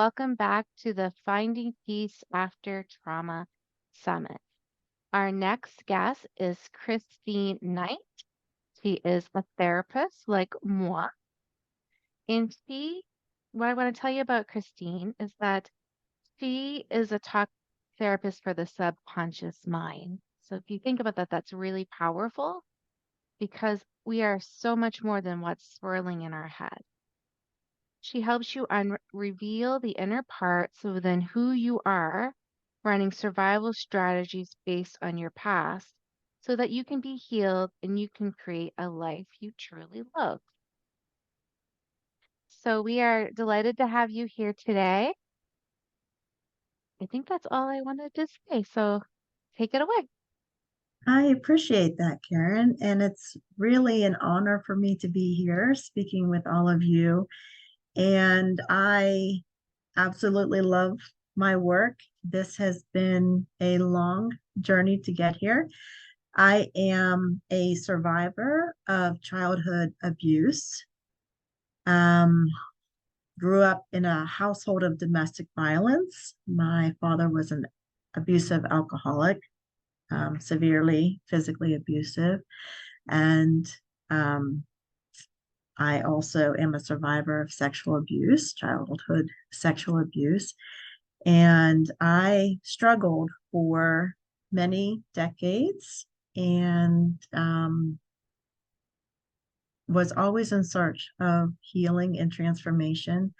Welcome back to the Finding Peace After Trauma Summit. Our next guest is Christine Knight. She is a therapist like moi. And what I want to tell you about Christine is that she is a talk therapist for the subconscious mind. So if you think about that, that's really powerful because we are so much more than what's swirling in our head. She helps you reveal the inner parts within who you are, running survival strategies based on your past so that you can be healed and you can create a life you truly love. So we are delighted to have you here today. I think that's all I wanted to say. So take it away. I appreciate that, Karen. And it's really an honor for me to be here speaking with all of you. And I absolutely love my work. This has been a long journey to get here. I am a survivor of childhood abuse. Um, Grew up in a household of domestic violence. My father was an abusive alcoholic, severely physically abusive. And um, I also am a survivor of sexual abuse, childhood sexual abuse. And I struggled for many decades and was always in search of healing and transformation.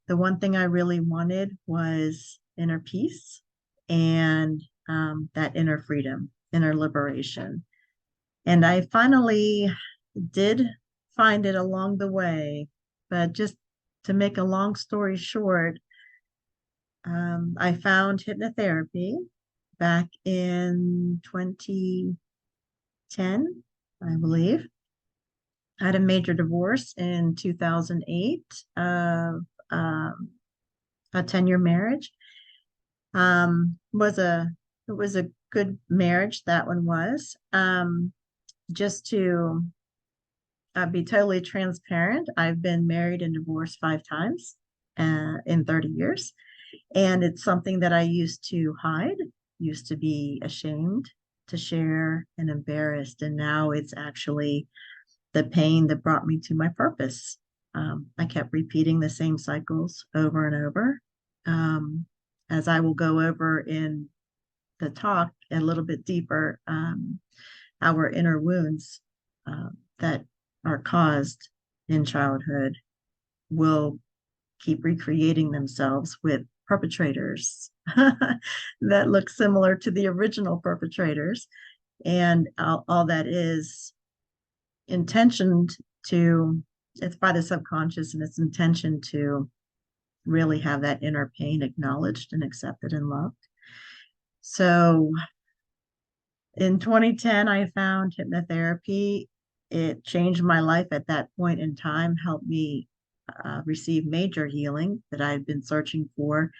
The one thing I really wanted was inner peace and that inner freedom, inner liberation. And I finally did find it along the way. But just to make a long story short, I found hypnotherapy back in 2010, I believe. I had a major divorce in 2008 of a 10-year marriage. Was a It was a good marriage, that one was. Just to be totally transparent, I've been married and divorced 5 times in 30 years. And it's something that I used to hide, used to be ashamed to share and embarrassed. And now it's actually the pain that brought me to my purpose. I kept repeating the same cycles over and over. Um, as I will go over in the talk a little bit deeper, our inner wounds that are caused in childhood will keep recreating themselves with perpetrators that look similar to the original perpetrators. And all that is intentioned to, it's by the subconscious and it's intention to really have that inner pain acknowledged and accepted and loved. So in 2010, I found hypnotherapy. It changed my life at that point in time, helped me receive major healing that I had been searching for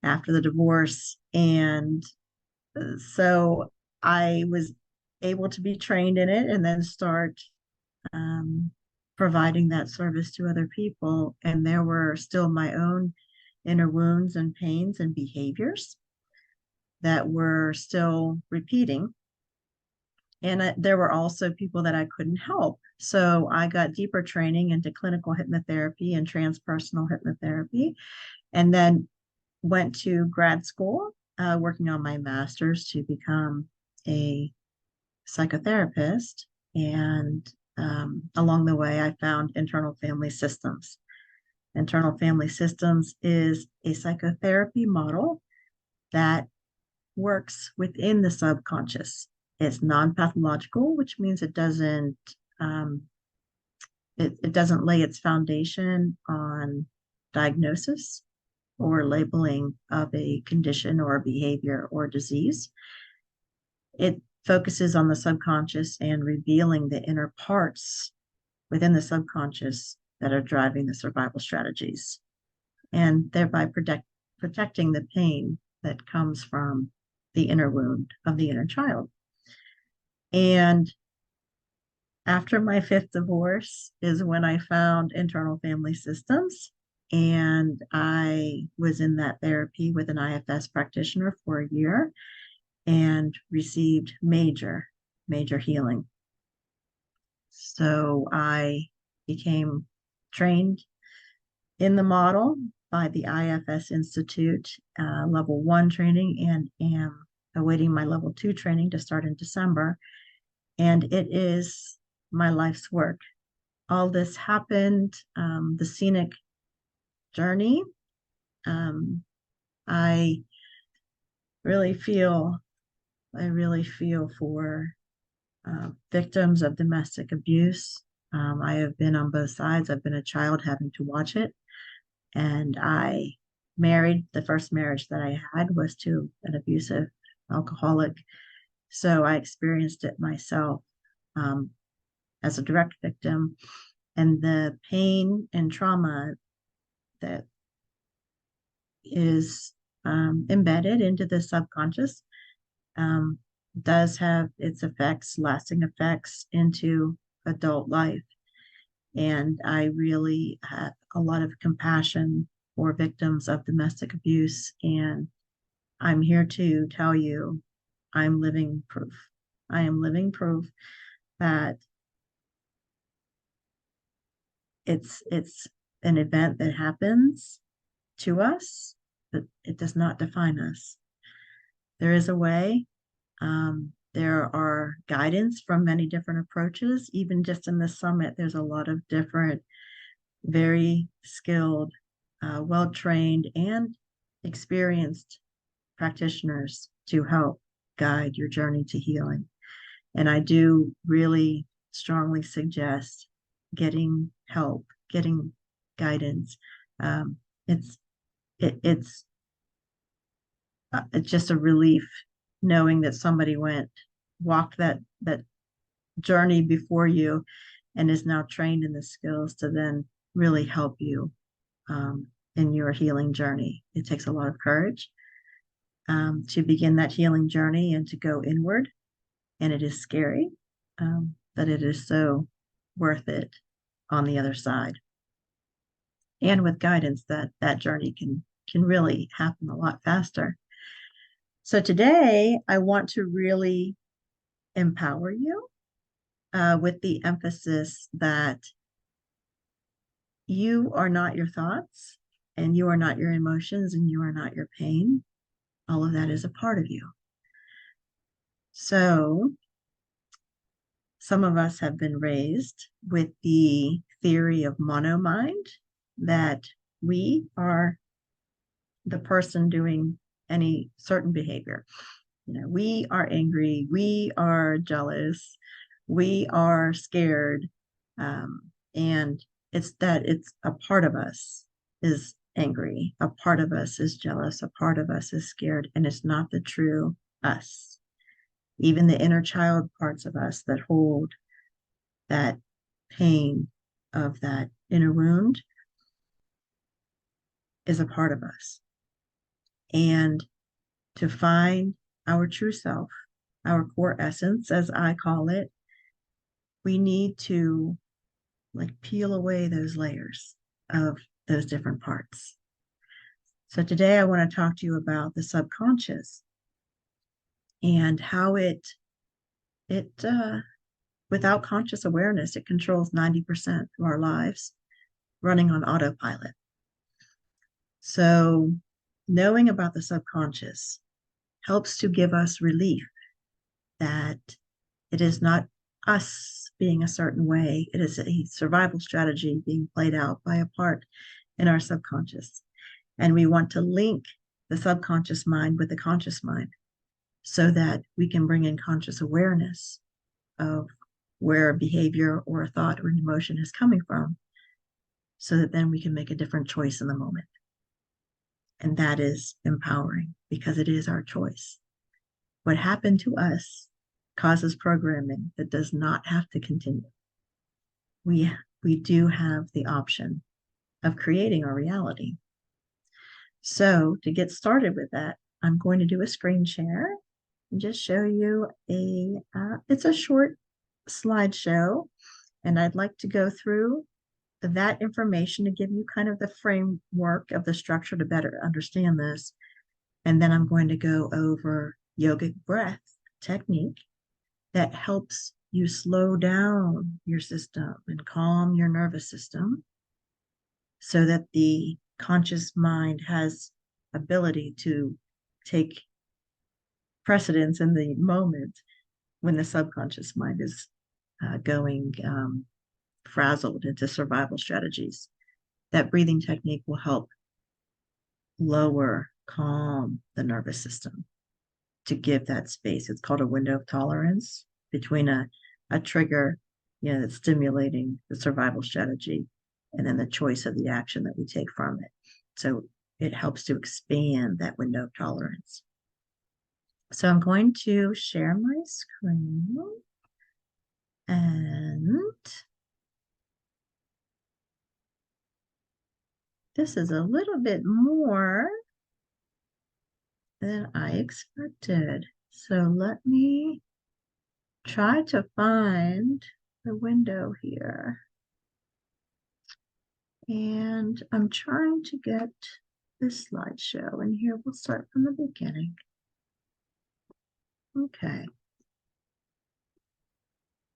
after the divorce. And so I was able to be trained in it and then start um, providing that service to other people. And there were still my own inner wounds and pains and behaviors that were still repeating. And there were also people that I couldn't help. So I got deeper training into clinical hypnotherapy and transpersonal hypnotherapy, and then went to grad school, working on my master's to become a psychotherapist. And along the way, I found internal family systems. Internal family systems is a psychotherapy model that works within the subconscious. It's non-pathological, which means um, it doesn't lay its foundation on diagnosis or labeling of a condition or a behavior or disease. It focuses on the subconscious and revealing the inner parts within the subconscious that are driving the survival strategies, and thereby protecting the pain that comes from the inner wound of the inner child. And after my fifth divorce is when I found internal family systems. And I was in that therapy with an IFS practitioner for a year and received major healing. So I became trained in the model by the IFS Institute, level 1 training, and am awaiting my level 2 training to start in December. And it is my life's work. All this happened, the scenic journey. Um, I really feel, I really feel for victims of domestic abuse. I have been on both sides. I've been a child having to watch it. And I married, the first marriage that I had was to an abusive alcoholic. So I experienced it myself um, as a direct victim. And the pain and trauma that is embedded into the subconscious um, does have its effects, lasting effects into adult life. And I really have a lot of compassion for victims of domestic abuse. And I'm here to tell you I'm living proof. I am living proof that it's an event that happens to us, but it does not define us. There is a way. There are guidance from many different approaches. Even just in this summit, there's a lot of different, very skilled, well trained, and experienced practitioners to help guide your journey to healing. And I do really strongly suggest getting help, getting guidance. Um, it's it's it's just a relief knowing that somebody walked that journey before you and is now trained in the skills to then really help you um, in your healing journey. It takes a lot of courage to begin that healing journey and to go inward, and it is scary, but it is so worth it on the other side. And with guidance, that journey can really happen a lot faster. So today, I want to really empower you with the emphasis that you are not your thoughts, and you are not your emotions, and you are not your pain. All of that is a part of you. So some of us have been raised with the theory of monomind, that we are the person doing any certain behavior. We are angry, we are jealous, we are scared, and it's a part of us is angry, a part of us is jealous, a part of us is scared, and it's not the true us. Even the inner child parts of us that hold that pain of that inner wound is a part of us. And to find our true self, our core essence, as I call it, we need to peel away those layers of those different parts. So today I want to talk to you about the subconscious and how it without conscious awareness, it controls 90% of our lives running on autopilot. So knowing about the subconscious helps to give us relief that it is not us being a certain way. It is a survival strategy being played out by a part in our subconscious. And we want to link the subconscious mind with the conscious mind so that we can bring in conscious awareness of where a behavior or a thought or an emotion is coming from, so that then we can make a different choice in the moment. And that is empowering because it is our choice. What happened to us causes programming that does not have to continue. We do have the option of creating our reality. So to get started with that, I'm going to do a screen share and just show you it's a short slideshow, and I'd like to go through that information to give you kind of the framework of the structure to better understand this. And then I'm going to go over yogic breath technique that helps you slow down your system and calm your nervous system so that the conscious mind has ability to take precedence in the moment when the subconscious mind is going frazzled into survival strategies. That breathing technique will help lower, calm the nervous system to give that space. It's called a window of tolerance between a trigger, that's stimulating the survival strategy and then the choice of the action that we take from it. So it helps to expand that window of tolerance. So I'm going to share my screen and this is a little bit more than I expected. So let me try to find the window here. And I'm trying to get this slideshow. And here we'll start from the beginning. Okay.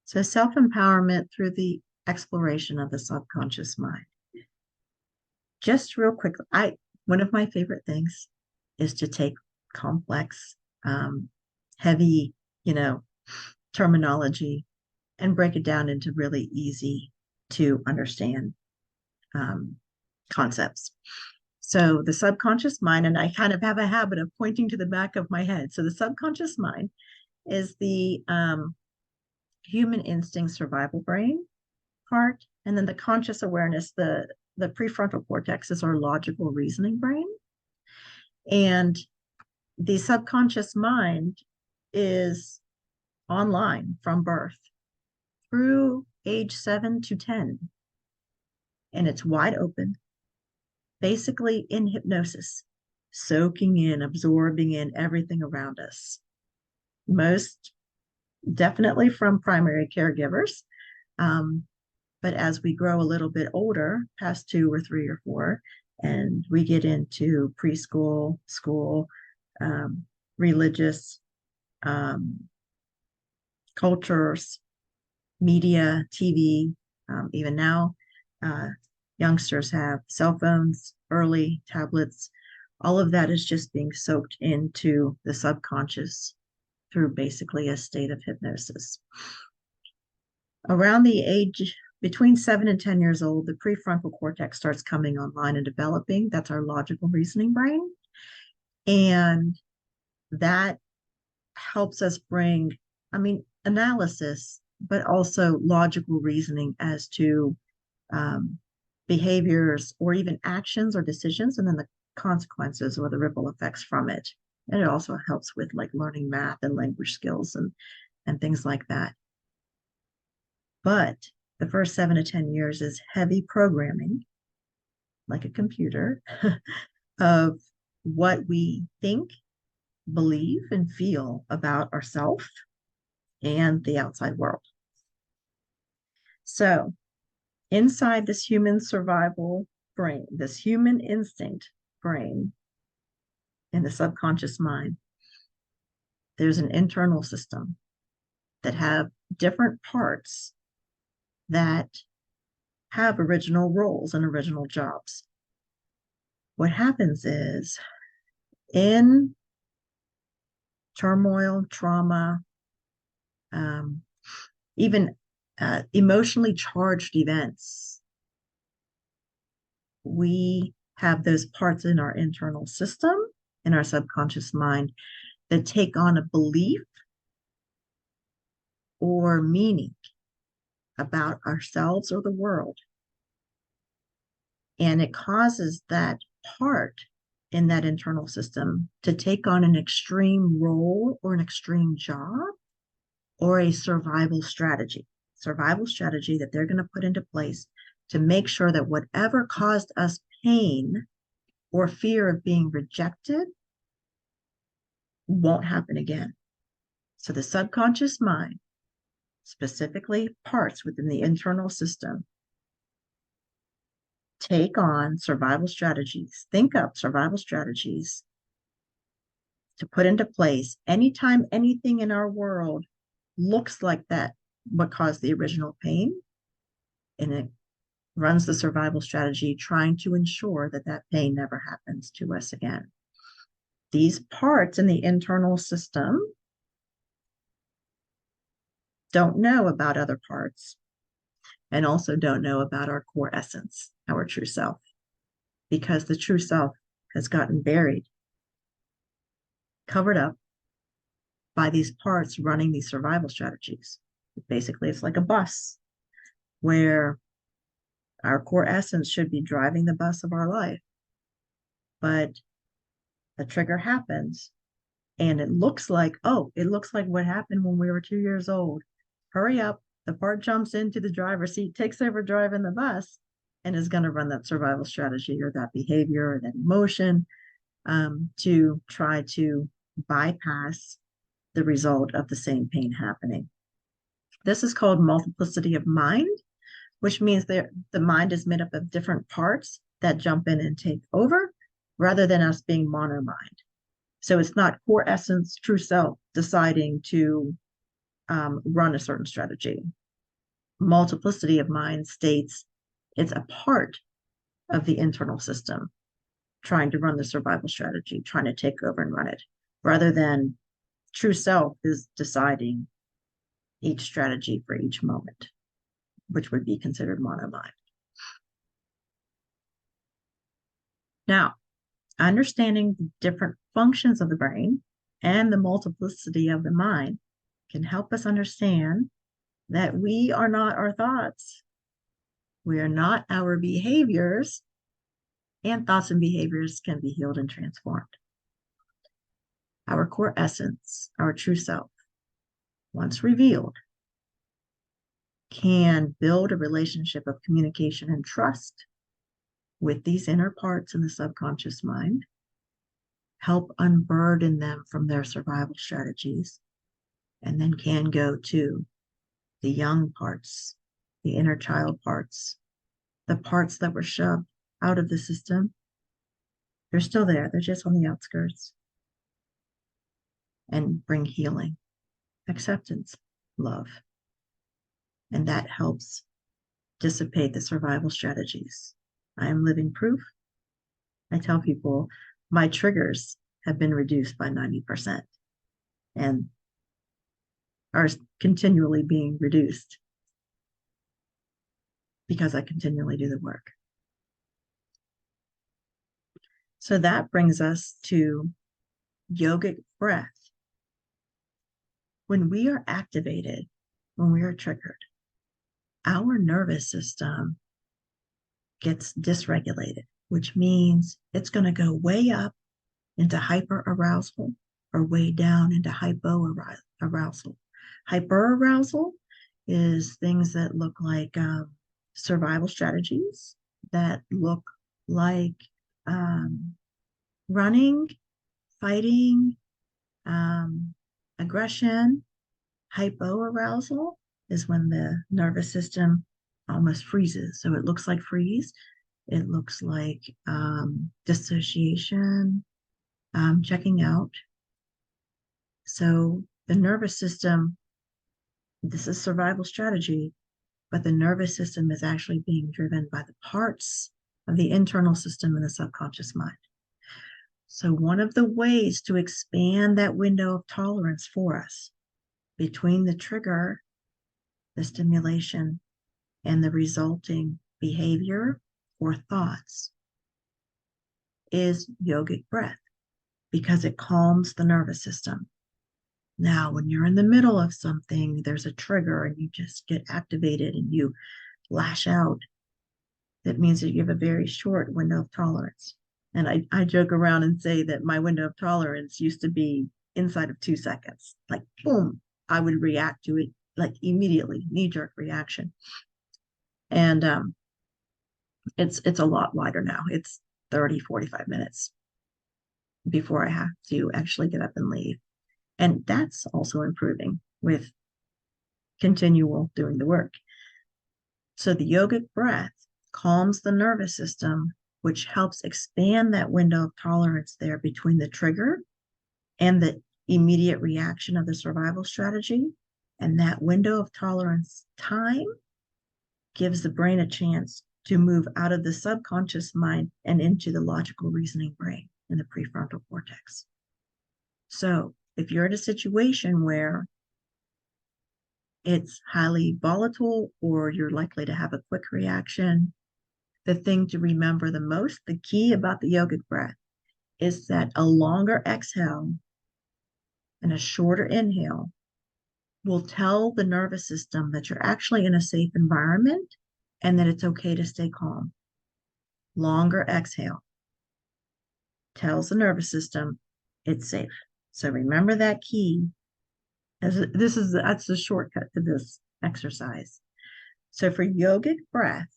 So self-empowerment through the exploration of the subconscious mind. Just real quick, one of my favorite things is to take complex, heavy, terminology and break it down into really easy to understand concepts. So the subconscious mind, and I kind of have a habit of pointing to the back of my head. So the subconscious mind is the human instinct survival brain part, and then the conscious awareness, the prefrontal cortex is our logical reasoning brain. And the subconscious mind is online from birth through age 7 to 10. And it's wide open, basically in hypnosis, soaking in, absorbing in everything around us. Most definitely from primary caregivers. But as we grow a little bit older, past 2 or 3 or 4, and we get into preschool, school, religious cultures, media, TV, even now, youngsters have cell phones, early tablets. All of that is just being soaked into the subconscious through basically a state of hypnosis. Around the age between 7 and 10 years old, the prefrontal cortex starts coming online and developing. That's our logical reasoning brain. And that helps us bring, analysis, but also logical reasoning as to behaviors or even actions or decisions, and then the consequences or the ripple effects from it. And it also helps with like learning math and language skills and things like that. But the first 7 to 10 years is heavy programming, like a computer, of what we think, believe, and feel about ourselves and the outside world. So inside this human survival brain, this human instinct brain in the subconscious mind, there's an internal system that have different parts that have original roles and original jobs. What happens is in turmoil, trauma, even emotionally charged events, we have those parts in our internal system, in our subconscious mind, that take on a belief or meaning about ourselves or the world. And it causes that part in that internal system to take on an extreme role or an extreme job or a survival strategy that they're going to put into place to make sure that whatever caused us pain or fear of being rejected won't happen again. So the subconscious mind, specifically parts within the internal system, take on survival strategies, think up survival strategies to put into place anytime anything in our world looks like that, what caused the original pain, and it runs the survival strategy trying to ensure that that pain never happens to us again. These parts in the internal system don't know about other parts and also don't know about our core essence, our true self, because the true self has gotten buried, covered up by these parts running these survival strategies. Basically, it's like a bus where our core essence should be driving the bus of our life, but a trigger happens and it looks like, oh, it looks like what happened when we were 2 years old. Hurry up. The part jumps into the driver's seat, takes over driving the bus, and is going to run that survival strategy or that behavior or that emotion to try to bypass the result of the same pain happening. This is called multiplicity of mind, which means that the mind is made up of different parts that jump in and take over rather than us being mono mind. So it's not core essence, true self deciding to run a certain strategy. Multiplicity of mind states it's a part of the internal system trying to run the survival strategy, trying to take over and run it, rather than true self is deciding each strategy for each moment, which would be considered mono mind. Now, understanding the different functions of the brain and the multiplicity of the mind can help us understand that we are not our thoughts. We are not our behaviors, and thoughts and behaviors can be healed and transformed. Our core essence, our true self, once revealed, can build a relationship of communication and trust with these inner parts in the subconscious mind, help unburden them from their survival strategies, and then can go to the young parts, the inner child parts, the parts that were shoved out of the system. They're still there, they're just on the outskirts, and bring healing, acceptance, love. And that helps dissipate the survival strategies. I am living proof. I tell people my triggers have been reduced by 90% and are continually being reduced because I continually do the work. So that brings us to yogic breath. When we are activated, when we are triggered, our nervous system gets dysregulated, which means it's going to go way up into hyperarousal or way down into hypoarousal. Hyperarousal is things that look like survival strategies, that look like running, fighting, aggression. Hypoarousal is when the nervous system almost freezes. So it looks like freeze. It looks like dissociation, checking out. So the nervous system, this is survival strategy, but the nervous system is actually being driven by the parts of the internal system in the subconscious mind. So one of the ways to expand that window of tolerance for us between the trigger, the stimulation, and the resulting behavior or thoughts is yogic breath, because it calms the nervous system. Now, when you're in the middle of something, there's a trigger and you just get activated and you lash out, that means that you have a very short window of tolerance. And I joke around and say that my window of tolerance used to be inside of 2 seconds. Like, boom, I would react to it like immediately, knee-jerk reaction. And it's a lot wider now. It's 30, 45 minutes before I have to actually get up and leave. And that's also improving with continual doing the work. So the yogic breath calms the nervous system, which helps expand that window of tolerance there between the trigger and the immediate reaction of the survival strategy. And that window of tolerance time gives the brain a chance to move out of the subconscious mind and into the logical reasoning brain in the prefrontal cortex. So if you're in a situation where it's highly volatile or you're likely to have a quick reaction, the thing to remember the most, the key about the yogic breath, is that a longer exhale and a shorter inhale will tell the nervous system that you're actually in a safe environment and that it's okay to stay calm. Longer exhale tells the nervous system it's safe. So remember that key. That's the shortcut to this exercise. So for yogic breath,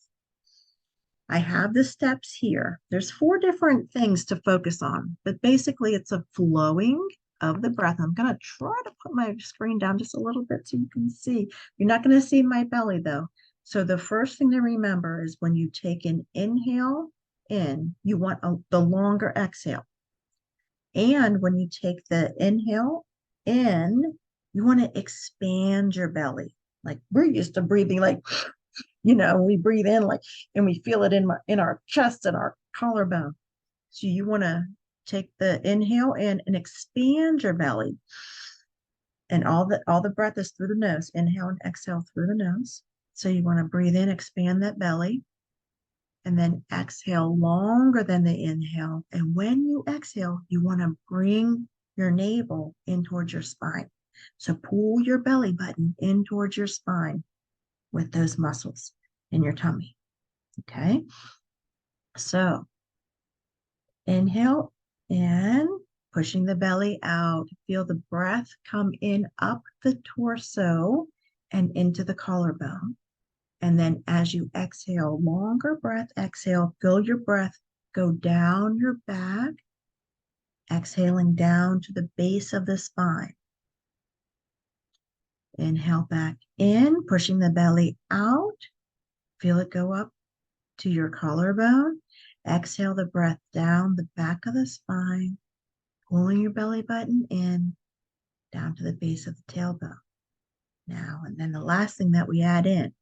I have the steps here. There's 4 different things to focus on, but basically it's a flowing of the breath. I'm going to try to put my screen down just a little bit so you can see. You're not going to see my belly though. So the first thing to remember is when you take an inhale in, you want the longer exhale. And when you take the inhale in, you want to expand your belly. Like we're used to breathing like, we breathe in like, and we feel it in our chest and our collarbone. So you want to take the inhale in and expand your belly. And all the breath is through the nose. Inhale and exhale through the nose. So you want to breathe in, expand that belly, and then exhale longer than the inhale. And when you exhale, you want to bring your navel in towards your spine. So pull your belly button in towards your spine with those muscles in your tummy. Okay. So inhale in, pushing the belly out. Feel the breath come in up the torso and into the collarbone. And then as you exhale, longer breath, exhale, feel your breath go down your back, exhaling down to the base of the spine. Inhale back in, pushing the belly out. Feel it go up to your collarbone. Exhale the breath down the back of the spine, pulling your belly button in, down to the base of the tailbone. Now, and then the last thing that we add in,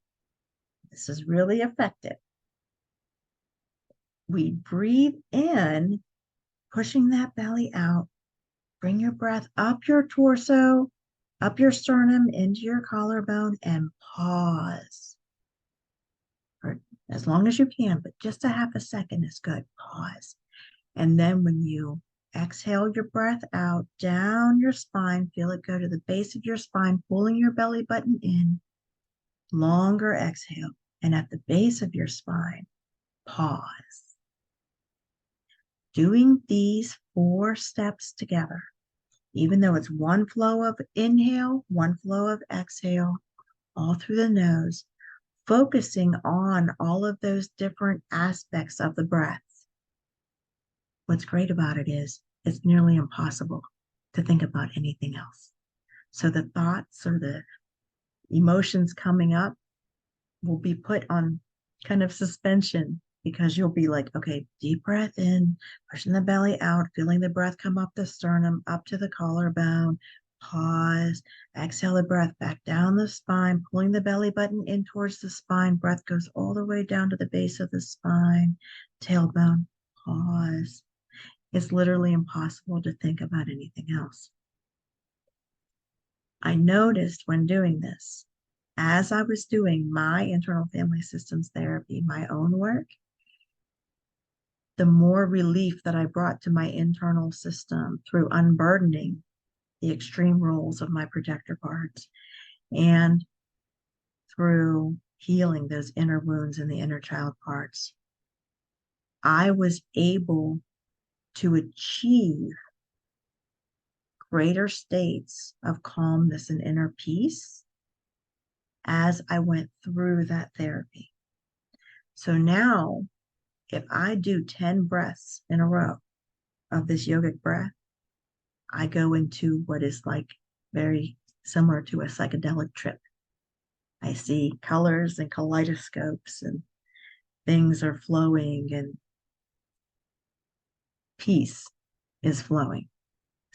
this is really effective. We breathe in, pushing that belly out. Bring your breath up your torso, up your sternum, into your collarbone, and pause. For as long as you can, but just a half a second is good. Pause. And then when you exhale your breath out down your spine, feel it go to the base of your spine, pulling your belly button in. Longer exhale. And at the base of your spine, pause. Doing these 4 steps together, even though it's one flow of inhale, one flow of exhale, all through the nose, focusing on all of those different aspects of the breath. What's great about it is it's nearly impossible to think about anything else. So the thoughts or the emotions coming up will be put on kind of suspension because you'll be like, okay, deep breath in, pushing the belly out, feeling the breath come up the sternum, up to the collarbone, pause, exhale the breath back down the spine, pulling the belly button in towards the spine, breath goes all the way down to the base of the spine, tailbone, pause. It's literally impossible to think about anything else. I noticed when doing this, as I was doing my internal family systems therapy, my own work, the more relief that I brought to my internal system through unburdening the extreme roles of my protector parts and through healing those inner wounds in the inner child parts, I was able to achieve greater states of calmness and inner peace as I went through that therapy. So now, if I do 10 breaths in a row of this yogic breath, I go into what is like very similar to a psychedelic trip. I see colors and kaleidoscopes and things are flowing and peace is flowing.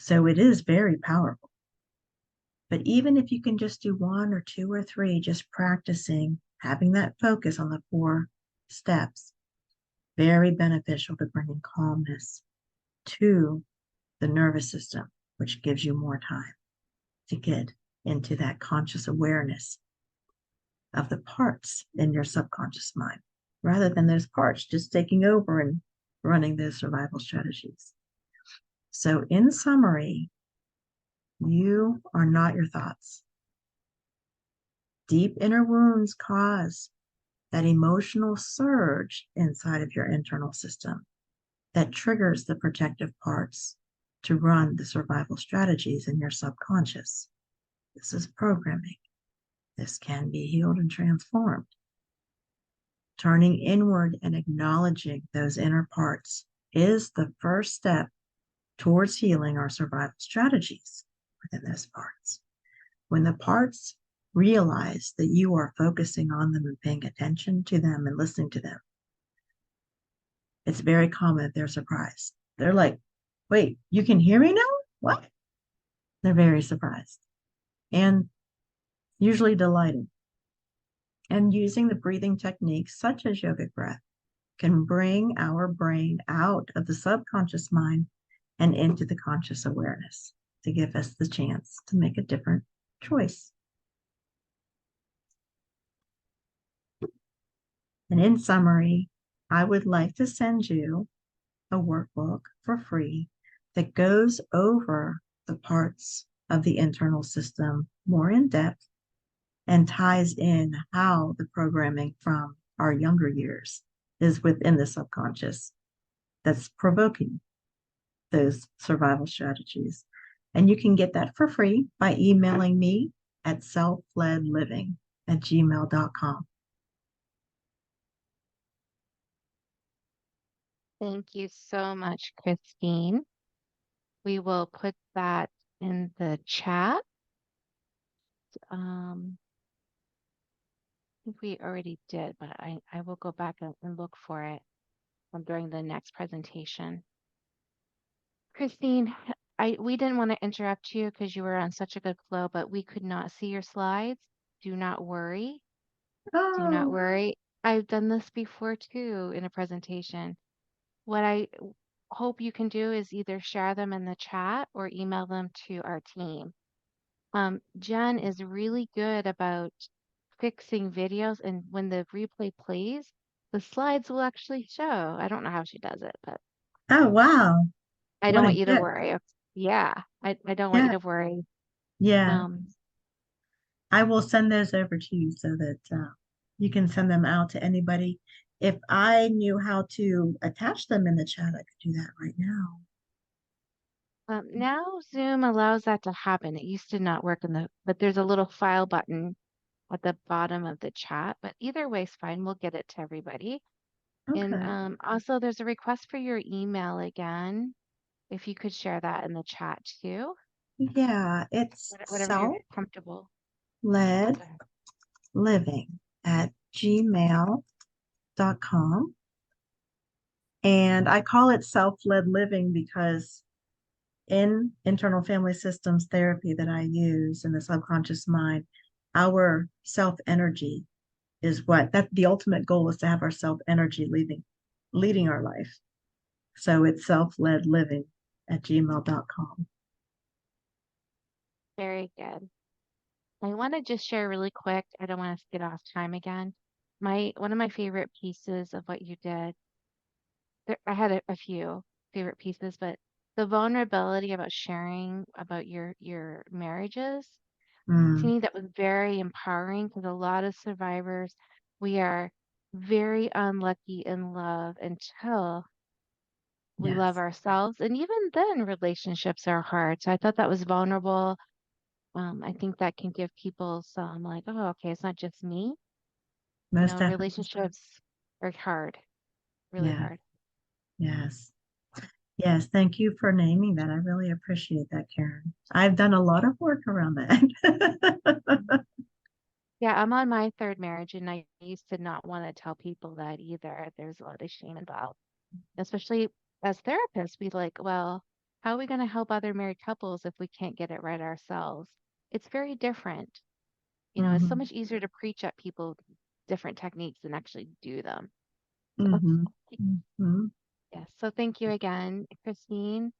So it is very powerful. But even if you can just do one or two or three, just practicing, having that focus on the 4 steps, very beneficial to bringing calmness to the nervous system, which gives you more time to get into that conscious awareness of the parts in your subconscious mind, rather than those parts just taking over and running those survival strategies. So, in summary, you are not your thoughts. Deep inner wounds cause that emotional surge inside of your internal system that triggers the protective parts to run the survival strategies in your subconscious. This is programming. This can be healed and transformed. Turning inward and acknowledging those inner parts is the first step towards healing our survival strategies within those parts. When the parts realize that you are focusing on them and paying attention to them and listening to them, it's very common that they're surprised. They're like, wait, you can hear me now? What? They're very surprised and usually delighted. And using the breathing techniques such as yogic breath can bring our brain out of the subconscious mind and into the conscious awareness to give us the chance to make a different choice. And in summary, I would like to send you a workbook for free that goes over the parts of the internal system more in depth and ties in how the programming from our younger years is within the subconscious that's provoking those survival strategies. And you can get that for free by emailing me at selfledliving@gmail.com. Thank you so much, Christine. We will put that in the chat. I think we already did, but I will go back and look for it during the next presentation. Christine, we didn't want to interrupt you because you were on such a good flow, but we could not see your slides. Do not worry. Do not Oh, worry. I've done this before too in a presentation. What I hope you can do is either share them in the chat or email them to our team. Jen is really good about fixing videos, and when the replay plays, the slides will actually show. I don't know how she does it, but oh, wow. I don't What a want you to gift. worry. Yeah, I don't want you Yeah, to worry. yeah. Um, I will send those over to you so that you can send them out to anybody. If I knew how to attach them in the chat, I could do that right now. now Zoom allows that to happen. It used to not work but there's a little file button at the bottom of the chat. But either way is fine. We'll get it to everybody. And Okay. also, there's a request for your email again. If you could share that in the chat too, Yeah, it's whatever you're comfortable. Okay. self-led-living@gmail.com. And I call it self-led living because in internal family systems therapy that I use in the subconscious mind, our self energy is what that the ultimate goal is to have our self energy leading our life. So it's self-led living at gmail.com. Very good. I want to just share really quick. I don't want us to get off time again. One of my favorite pieces of what you did. I had a few favorite pieces, but the vulnerability about sharing about your marriages, to Mm, me, that was very empowering because a lot of survivors, we are very unlucky in love until we love yes, ourselves. And even then, relationships are hard. So I thought that was vulnerable. I think that can give people some like, oh, okay, it's not just me. most definitely. Relationships are hard, really Yeah, hard. yes. Yes, thank you for naming that. I really appreciate that, Karen. I've done a lot of work around that. Yeah, I'm on my third marriage, and I used to not want to tell people that either. There's a lot of shame involved, especially as therapists. We like, well, how are we going to help other married couples if we can't get it right ourselves? It's very different. It's so Mm-hmm. much easier to preach at people different techniques than actually do them. So, Mm-hmm. Mm-hmm. yes. So thank you again, Christine.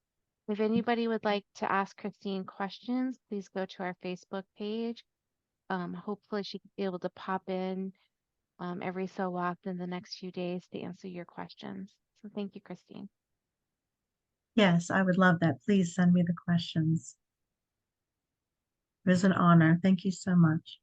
If anybody would like to ask Christine questions, please go to our Facebook page. Hopefully she could be able to pop in every so often the next few days to answer your questions. So thank you, Christine. Yes, I would love that. Please send me the questions. It was an honor. Thank you so much.